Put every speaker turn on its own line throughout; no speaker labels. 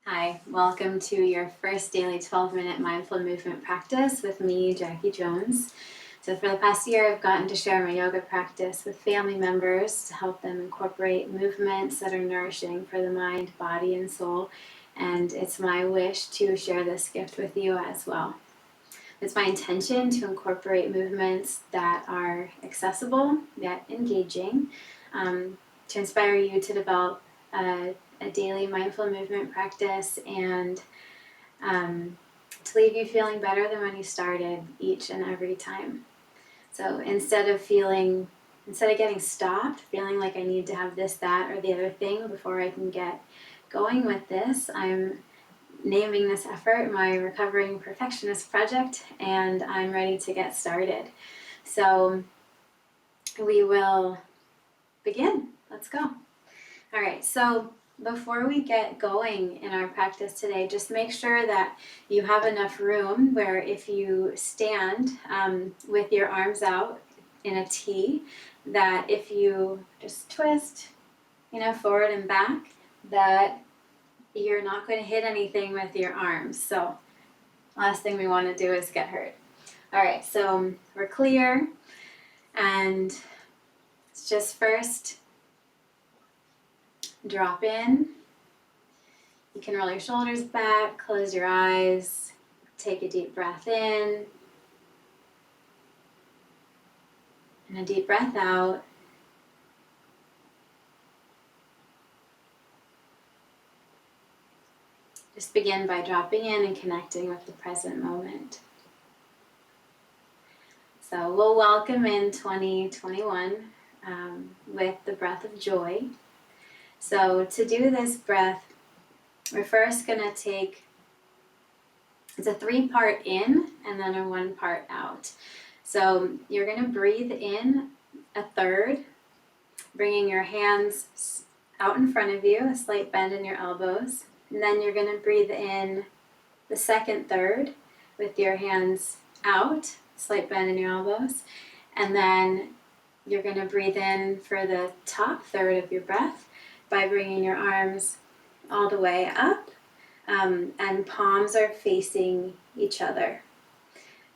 Hi, welcome to your first daily 12-minute mindful movement practice with me, Jackie Jones. So for the past year, I've gotten to share my yoga practice with family members to help them incorporate movements that are nourishing for the mind, body, and soul. And it's my wish to share this gift with you as well. It's my intention to incorporate movements that are accessible yet engaging, to inspire you to develop a daily mindful movement practice and to leave you feeling better than when you started each and every time. So instead of getting stopped, feeling like I need to have this, that, or the other thing before I can get going with this, I'm naming this effort my Recovering Perfectionist Project, and I'm ready to get started. So we will begin. Let's go. All right, so before we get going in our practice today, just make sure that you have enough room where if you stand with your arms out in a T, that if you just twist, forward and back, that you're not going to hit anything with your arms. So last thing we want to do is get hurt. All right, so we're clear, and it's just first drop in. You can roll your shoulders back, close your eyes, take a deep breath in, and a deep breath out. Just begin by dropping in and connecting with the present moment. So we'll welcome in 2021 with the breath of joy. So to do this breath, we're first going to take, it's a 3-part in and then a 1-part out. So you're going to breathe in a third, bringing your hands out in front of you, a slight bend in your elbows. And then you're going to breathe in the second third with your hands out, slight bend in your elbows. And then you're going to breathe in for the top third of your breath by bringing your arms all the way up, and palms are facing each other.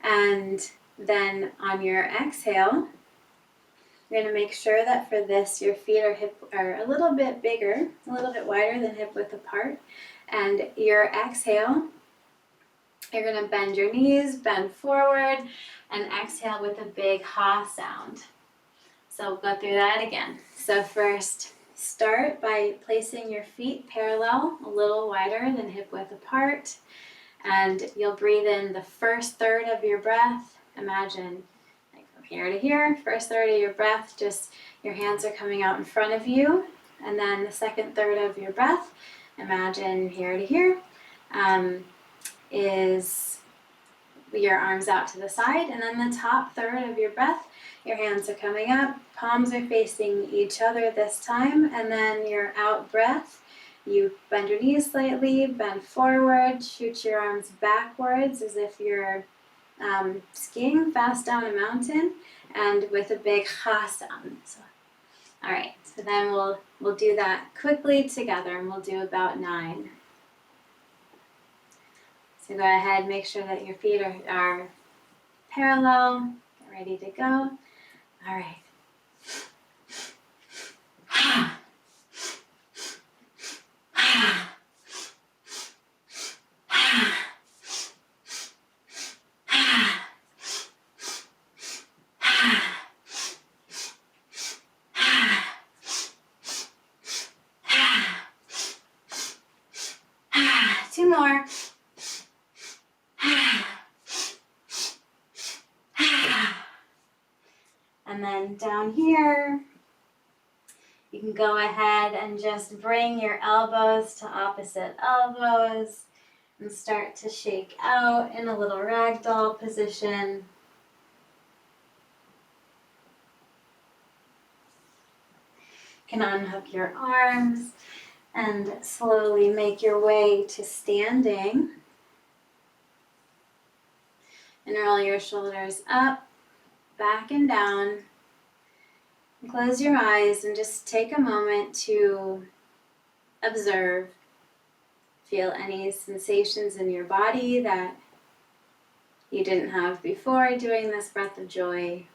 And then on your exhale, you're going to make sure that for this, your feet are a little bit bigger, a little bit wider than hip width apart. And your exhale, you're going to bend your knees, bend forward, and exhale with a big ha sound. So we'll go through that again. So first, start by placing your feet parallel, a little wider than hip width apart. And you'll breathe in the first third of your breath. Imagine from here to here, first third of your breath, just your hands are coming out in front of you. And then the second third of your breath, imagine here to here, is your arms out to the side. And then the top third of your breath, your hands are coming up, palms are facing each other this time. And then your out breath, you bend your knees slightly, bend forward, shoot your arms backwards as if you're skiing fast down a mountain, and with a big ha sound. So, all right, so then we'll do that quickly together, and we'll do about 9. So go ahead, make sure that your feet are parallel. Get ready to go. All right. 2 more. And then down here, you can go ahead and just bring your elbows to opposite elbows and start to shake out in a little ragdoll position. You can unhook your arms and slowly make your way to standing. And roll your shoulders up, back and down. And close your eyes and just take a moment to observe. Feel any sensations in your body that you didn't have before doing this breath of joy.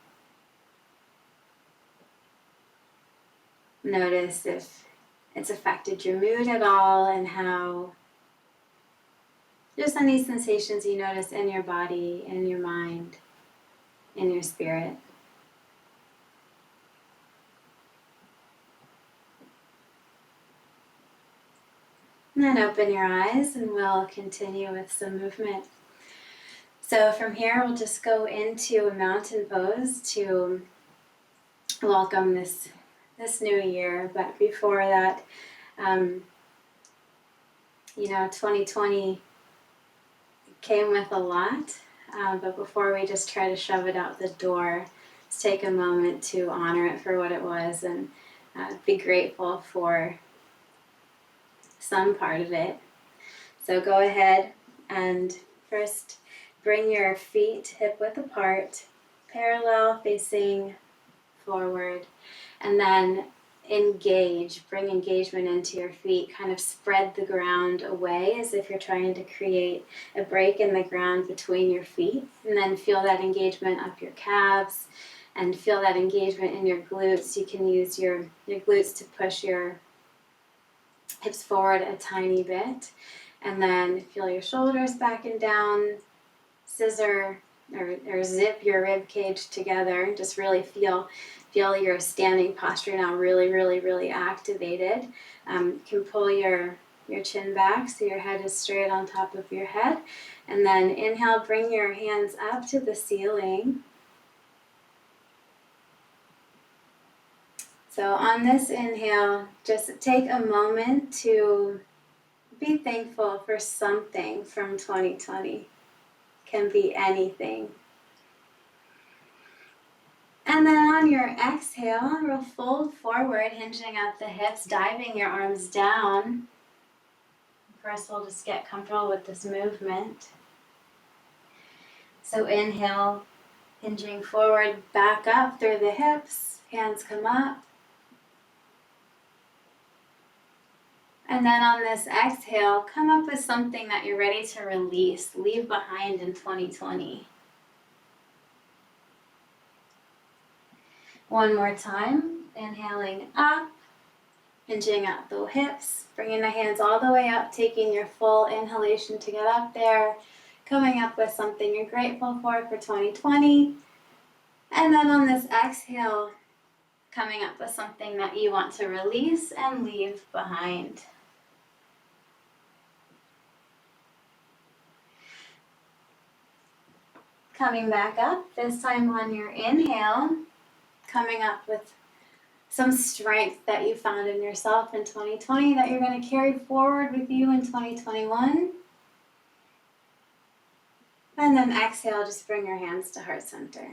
Notice if it's affected your mood at all, and how just any sensations you notice in your body, in your mind, in your spirit. And then open your eyes and we'll continue with some movement. So from here, we'll just go into a mountain pose to welcome this new year. But before that, 2020 came with a lot. But before we just try to shove it out the door, let's take a moment to honor it for what it was and be grateful for some part of it. So go ahead and first bring your feet hip width apart, parallel facing forward, and then bring engagement into your feet, kind of spread the ground away as if you're trying to create a break in the ground between your feet, and then feel that engagement up your calves and feel that engagement in your glutes. You can use your glutes to push your hips forward a tiny bit, and then feel your shoulders back and down, scissor or zip your rib cage together. Just really feel your standing posture now really, really, really activated. You can pull your chin back so your head is straight on top of your head, and then inhale, bring your hands up to the ceiling. So on this inhale, just take a moment to be thankful for something from 2020. Can be anything. And then on your exhale, we'll fold forward, hinging at the hips, diving your arms down. First, we'll just get comfortable with this movement. So inhale, hinging forward, back up through the hips, hands come up. And then on this exhale, come up with something that you're ready to release, leave behind in 2020. One more time, inhaling up, hinging at the hips, bringing the hands all the way up, taking your full inhalation to get up there, coming up with something you're grateful for 2020. And then on this exhale, coming up with something that you want to release and leave behind. Coming back up, this time on your inhale, coming up with some strength that you found in yourself in 2020 that you're going to carry forward with you in 2021. And then exhale, just bring your hands to heart center.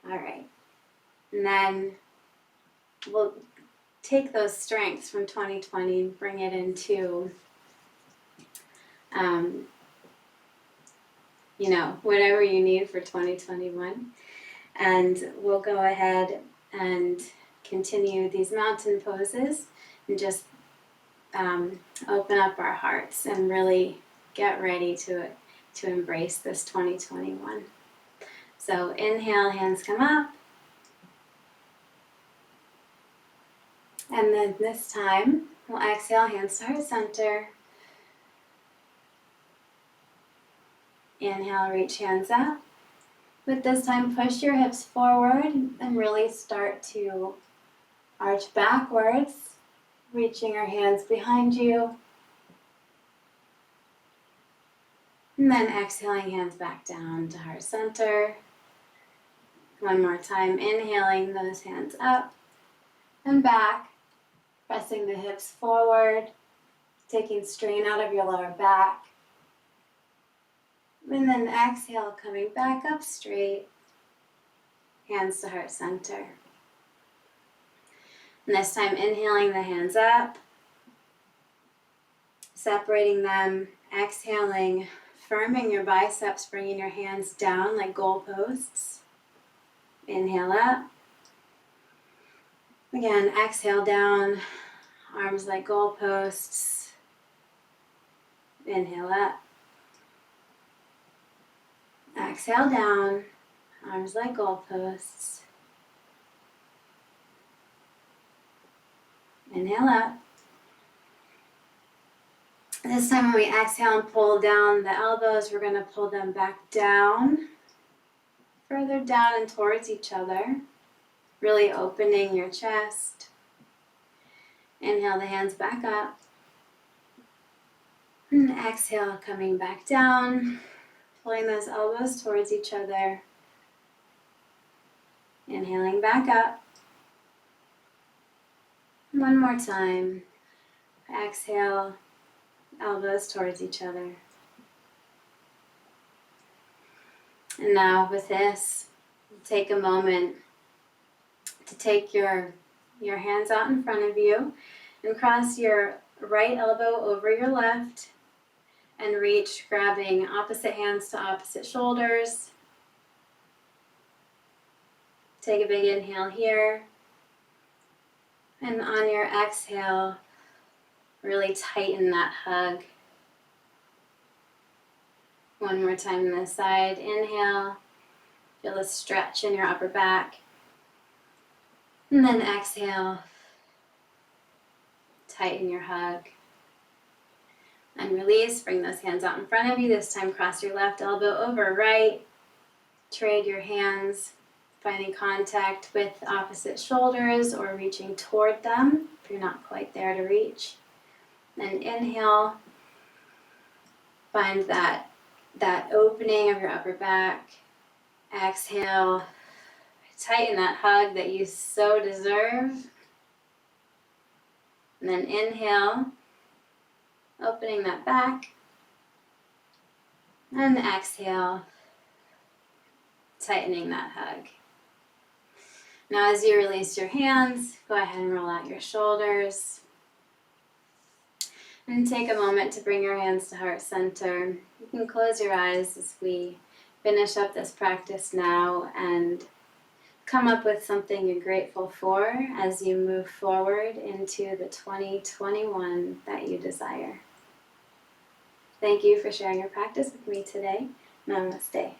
All right. And then we'll take those strengths from 2020 and bring it into whatever you need for 2021. And we'll go ahead and continue these mountain poses and just open up our hearts and really get ready to embrace this 2021. So inhale, hands come up. And then this time, we'll exhale, hands to heart center. Inhale, reach hands up. But this time, push your hips forward and really start to arch backwards, reaching your hands behind you. And then exhaling, hands back down to heart center. One more time, inhaling those hands up and back, pressing the hips forward, taking strain out of your lower back. And then exhale, coming back up straight, hands to heart center. And this time, inhaling the hands up, separating them, exhaling, firming your biceps, bringing your hands down like goalposts. Inhale up. Again, exhale down, arms like goalposts. Inhale up. Exhale down, arms like goalposts. Inhale up. This time when we exhale and pull down the elbows, we're going to pull them back down, further down and towards each other, really opening your chest. Inhale the hands back up. And exhale, coming back down, pulling those elbows towards each other. Inhaling back up. One more time. Exhale, elbows towards each other. And now with this, take a moment to take your hands out in front of you and cross your right elbow over your left and reach, grabbing opposite hands to opposite shoulders. Take a big inhale here. And on your exhale, really tighten that hug. One more time on this side. Inhale. Feel a stretch in your upper back. And then exhale. Tighten your hug. And release. Bring those hands out in front of you. This time cross your left elbow over right. Trade your hands, finding contact with opposite shoulders or reaching toward them if you're not quite there to reach. Then inhale. Find that opening of your upper back. Exhale. Tighten that hug that you so deserve. And then inhale. Opening that back. And exhale. Tightening that hug. Now as you release your hands, go ahead and roll out your shoulders. And take a moment to bring your hands to heart center. You can close your eyes as we finish up this practice now and come up with something you're grateful for as you move forward into the 2021 that you desire. Thank you for sharing your practice with me today. Namaste.